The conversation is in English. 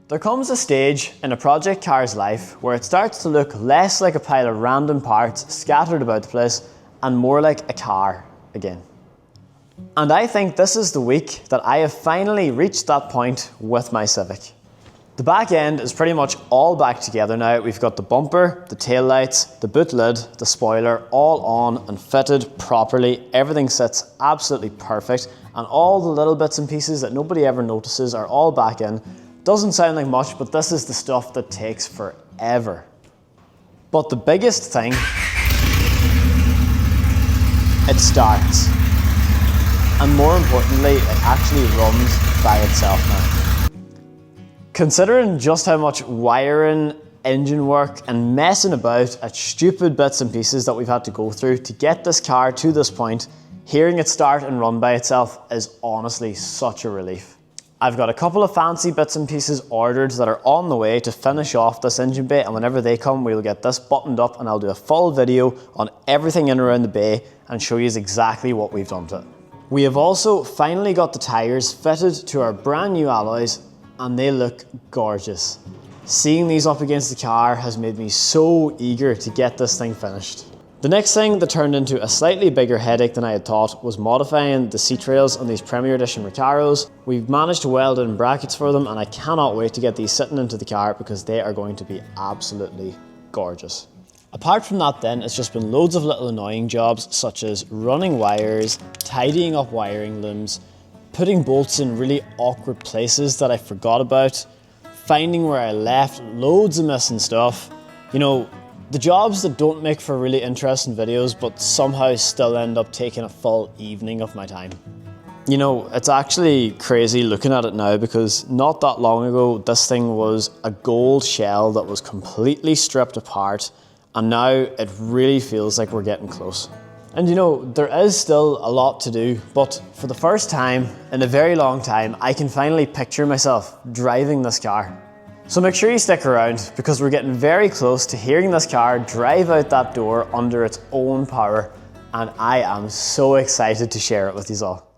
There comes a stage in a project car's life where it starts to look less like a pile of random parts scattered about the place and more like a car again. And I think this is the week that I have finally reached that point with my Civic. The back end is pretty much all back together now. We've got the bumper, the tail lights, the boot lid, the spoiler all on and fitted properly. Everything sits absolutely perfect, and all the little bits and pieces that nobody ever notices are all back in. Doesn't sound like much, but this is the stuff that takes forever. But the biggest thing, it starts. And more importantly, it actually runs by itself now. Considering just how much wiring, engine work and messing about at stupid bits and pieces that we've had to go through to get this car to this point, hearing it start and run by itself is honestly such a relief. I've got a couple of fancy bits and pieces ordered that are on the way to finish off this engine bay, and whenever they come we'll get this buttoned up and I'll do a full video on everything in and around the bay and show you exactly what we've done to it. We have also finally got the tyres fitted to our brand new alloys, and they look gorgeous. Seeing these up against the car has made me so eager to get this thing finished. The next thing that turned into a slightly bigger headache than I had thought was modifying the seat rails on these Premier Edition Recaros. We've managed to weld in brackets for them, and I cannot wait to get these sitting into the car because they are going to be absolutely gorgeous. Apart from that then, it's just been loads of little annoying jobs such as running wires, tidying up wiring looms, putting bolts in really awkward places that I forgot about, finding where I left loads of missing stuff. You know, the jobs that don't make for really interesting videos but somehow still end up taking a full evening of my time. You know, it's actually crazy looking at it now because not that long ago this thing was a gold shell that was completely stripped apart, and now it really feels like we're getting close. And you know, there is still a lot to do, but for the first time in a very long time, I can finally picture myself driving this car. So make sure you stick around because we're getting very close to hearing this car drive out that door under its own power, and I am so excited to share it with you all.